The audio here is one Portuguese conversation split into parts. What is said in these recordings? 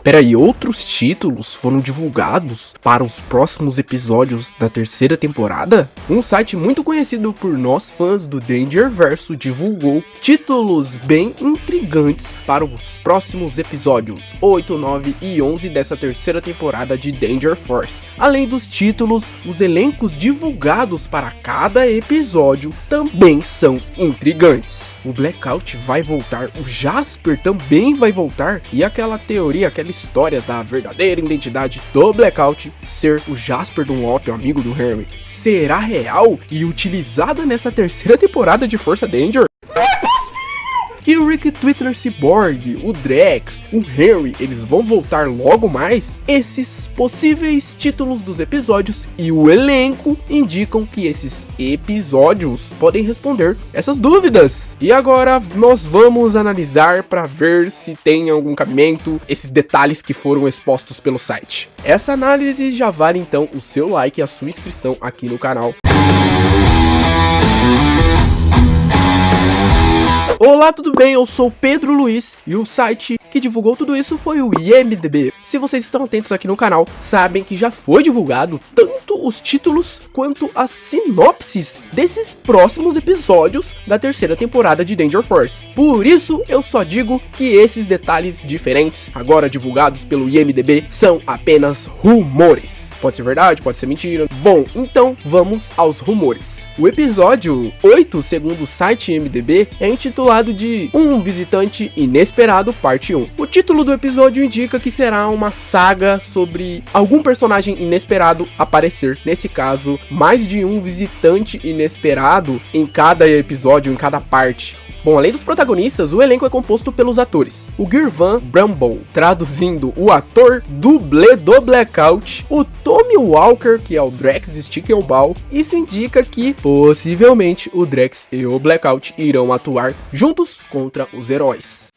Peraí, outros títulos foram divulgados para os próximos episódios da terceira temporada? Um site muito conhecido por nós fãs do Dangerverso divulgou títulos bem intrigantes para os próximos episódios 8, 9 e 11 dessa terceira temporada de Danger Force. Além dos títulos, os elencos divulgados para cada episódio também são intrigantes. O Blackout vai voltar, o Jasper também vai voltar, e aquela teoria, aquela história da verdadeira identidade do Blackout ser o Jasper Dunlop, o amigo do Henry, será real e utilizada nessa terceira temporada de Força Danger? E o Rick Twitter Cyborg, o Drex, o Henry, eles vão voltar logo mais? Esses possíveis títulos dos episódios e o elenco indicam que esses episódios podem responder essas dúvidas. E agora nós vamos analisar para ver se tem algum cabimento esses detalhes que foram expostos pelo site. Essa análise já vale então o seu like e a sua inscrição aqui no canal. Olá, tudo bem? Eu sou Pedro Luiz e o site que divulgou tudo isso foi o IMDb. Se vocês estão atentos aqui no canal, sabem que já foi divulgado tanto os títulos quanto as sinopses desses próximos episódios da terceira temporada de Danger Force. Por isso, eu só digo que esses detalhes diferentes, agora divulgados pelo IMDb, são apenas rumores. Pode ser verdade, pode ser mentira. Bom, então vamos aos rumores. O episódio 8, segundo o site IMDb, é intitulado de Um Visitante Inesperado, parte 1. O título do episódio indica que será uma saga sobre algum personagem inesperado aparecer. Nesse caso, mais de um visitante inesperado em cada episódio, em cada parte. Bom, além dos protagonistas, o elenco é composto pelos atores. O Girvan Bramble, traduzindo o ator dublê do Blackout, o Tommy Walker, que é o Drex Stickelball. Isso indica que, possivelmente, o Drex e o Blackout irão atuar juntos contra os heróis.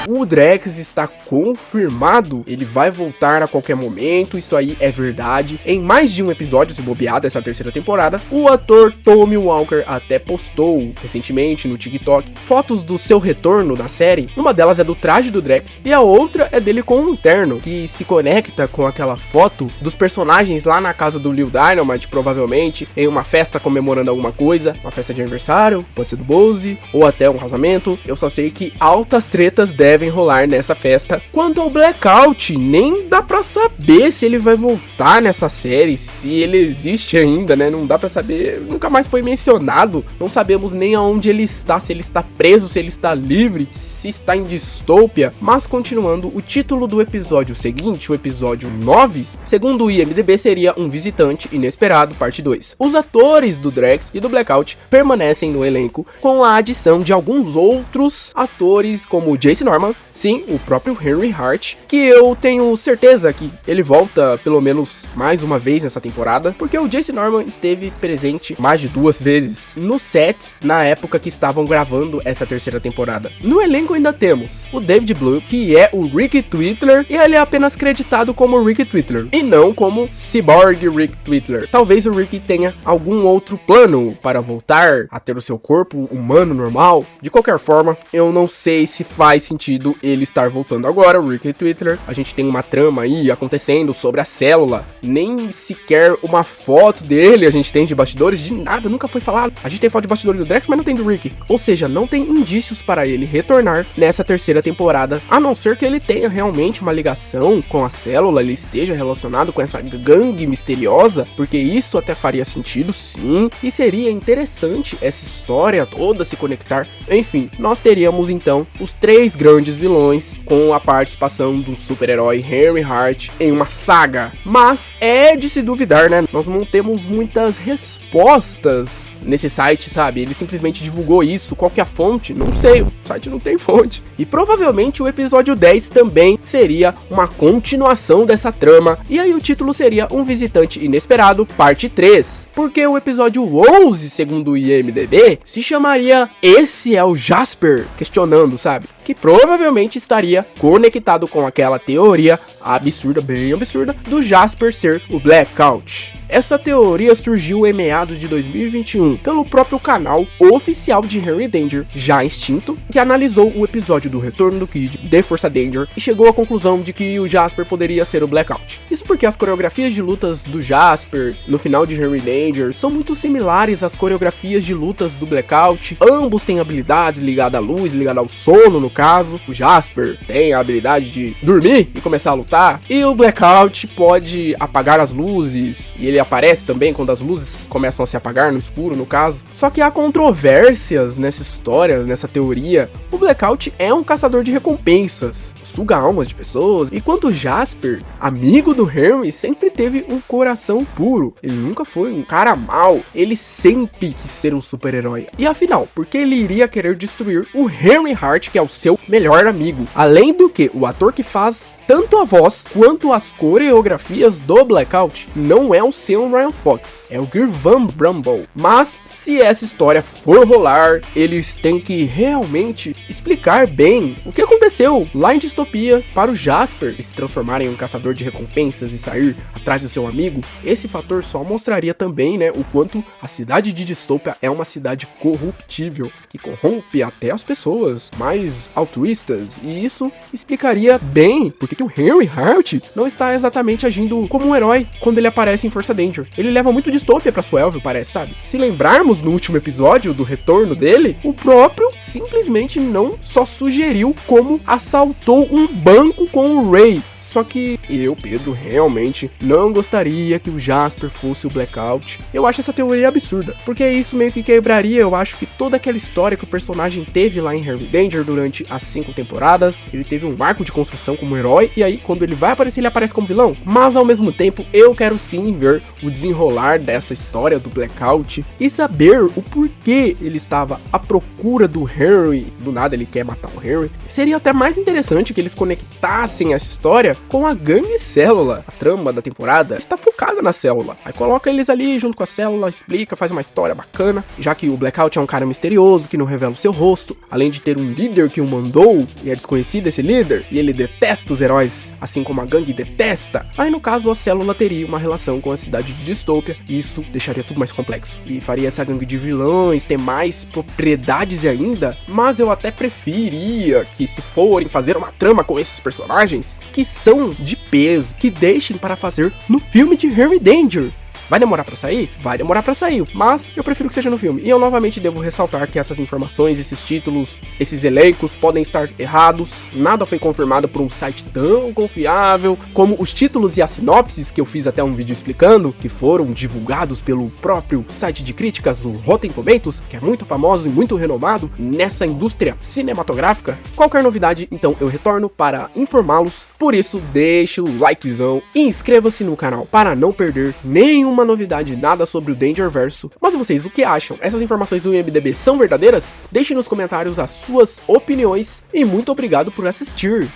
O Drex está confirmado, ele vai voltar a qualquer momento, isso aí é verdade. Em mais de um episódio, se bobeado, essa terceira temporada, o ator Tommy Walker até postou recentemente no TikTok fotos do seu retorno na série. Uma delas é do traje do Drex e a outra é dele com um terno, que se conecta com aquela foto dos personagens lá na casa do Lil Dynamite, provavelmente, em uma festa comemorando alguma coisa, uma festa de aniversário, pode ser do Bose, ou até um casamento. Eu só sei que altas tretas devem rolar nessa festa. Quanto ao Blackout, nem dá pra saber se ele vai voltar nessa série, se ele existe ainda, né? Não dá pra saber, nunca mais foi mencionado. Não sabemos nem aonde ele está, se ele está preso, se ele está livre, se está em distopia. Mas continuando, o título do episódio seguinte, o episódio 9, segundo o IMDb, seria Um Visitante Inesperado, parte 2. Os atores do Drex e do Blackout permanecem no elenco, com a adição de alguns outros atores, como Jace Norman, sim, o próprio Henry Hart, que eu tenho certeza que ele volta pelo menos mais uma vez nessa temporada, porque o Jace Norman esteve presente mais de 2 vezes nos sets na época que estavam gravando essa terceira temporada. No elenco ainda temos o David Blue, que é o Rick Twitter, e ele é apenas creditado como Rick Twitter, e não como Cyborg Rick Twitter. Talvez o Rick tenha algum outro plano para voltar a ter o seu corpo humano normal. De qualquer forma, eu não sei se faz sentido ele estar voltando agora, o Rick Twitter. A gente tem uma trama aí acontecendo sobre a célula, nem sequer uma foto dele a gente tem de bastidores, de nada, nunca foi falado. A gente tem foto de bastidores do Drex, mas não tem do Rick. Ou seja, não tem indícios para ele retornar nessa terceira temporada, a não ser que ele tenha realmente uma ligação com a célula, ele esteja relacionado com essa gangue misteriosa, porque isso até faria sentido, sim, e seria interessante essa história toda se conectar. Enfim, nós teríamos então os 3 grandes vilões com a participação do super-herói Henry Hart em uma saga. Mas é de se duvidar, né? Nós não temos muitas respostas nesse site, sabe? Ele simplesmente divulgou isso. Qual que é a fonte? Não sei, o site não tem fonte. E provavelmente o episódio 10 também seria uma continuação dessa trama. E aí o título seria Um Visitante Inesperado, parte 3. Porque o episódio 11, segundo o IMDb, se chamaria Esse é o Jasper? Questionando, sabe? Que provavelmente estaria conectado com aquela teoria absurda, bem absurda, do Jasper ser o Blackout. Essa teoria surgiu em meados de 2021 pelo próprio canal oficial de Henry Danger, já extinto, que analisou o episódio do retorno do Kid de Força Danger e chegou à conclusão de que o Jasper poderia ser o Blackout. Isso porque as coreografias de lutas do Jasper no final de Henry Danger são muito similares às coreografias de lutas do Blackout. Ambos têm habilidades ligadas à luz, ligadas ao sono no caso. O Jasper tem a habilidade de dormir e começar a lutar, e o Blackout pode apagar as luzes, e ele aparece também quando as luzes começam a se apagar no escuro no caso. Só que há controvérsias nessa história, nessa teoria. O Blackout é um caçador de recompensas, suga almas de pessoas, enquanto o Jasper, amigo do Henry, sempre teve um coração puro. Ele nunca foi um cara mau, ele sempre quis ser um super-herói. E afinal, por que ele iria querer destruir o Henry Hart, que é o seu melhor amigo? Além do que, o ator que faz tanto a voz quanto as coreografias do Blackout não é o Sean Ryan Fox, é o Girvan Brumble. Mas se essa história for rolar, eles têm que realmente explicar bem o que aconteceu lá em Distopia para o Jasper se transformar em um caçador de recompensas e sair atrás do seu amigo. Esse fator só mostraria também, né, o quanto a cidade de Distopia é uma cidade corruptível, que corrompe até as pessoas mais altruístas, e isso explicaria bem porque o Henry Hart não está exatamente agindo como um herói quando ele aparece em Força Danger. Ele leva muito Distopia pra Swellville, parece, sabe? Se lembrarmos no último episódio do retorno dele, o próprio simplesmente não só sugeriu como assaltou um banco com o Ray. Só que eu, Pedro, realmente não gostaria que o Jasper fosse o Blackout. Eu acho essa teoria absurda, porque isso meio que quebraria, eu acho, que toda aquela história que o personagem teve lá em Henry Danger durante as 5 temporadas. Ele teve um arco de construção como herói, e aí quando ele vai aparecer, ele aparece como vilão. Mas ao mesmo tempo, eu quero sim ver o desenrolar dessa história do Blackout e saber o porquê ele estava à procura do Henry. Do nada ele quer matar o Henry. Seria até mais interessante que eles conectassem essa história com a gangue Célula. A trama da temporada está focada na Célula. Aí coloca eles ali junto com a Célula, explica, faz uma história bacana, já que o Blackout é um cara misterioso que não revela o seu rosto, além de ter um líder que o mandou, e é desconhecido esse líder, e ele detesta os heróis, assim como a gangue detesta. Aí no caso a Célula teria uma relação com a cidade de Distopia, e isso deixaria tudo mais complexo, e faria essa gangue de vilões ter mais propriedades ainda. Mas eu até preferia que, se forem fazer uma trama com esses personagens, que são de peso, que deixem para fazer no filme de Henry Danger. Vai demorar pra sair? Vai demorar pra sair, mas eu prefiro que seja no filme. E eu novamente devo ressaltar que essas informações, esses títulos, esses elencos podem estar errados. Nada foi confirmado por um site tão confiável como os títulos e as sinopses que eu fiz até um vídeo explicando, que foram divulgados pelo próprio site de críticas, o Rotten Tomatoes, que é muito famoso e muito renomado nessa indústria cinematográfica. Qualquer novidade, então eu retorno para informá-los. Por isso, deixe o likezão e inscreva-se no canal para não perder nenhuma novidade, nada sobre o Dangerverso. Mas vocês, o que acham? Essas informações do IMDb são verdadeiras? Deixem nos comentários as suas opiniões e muito obrigado por assistir.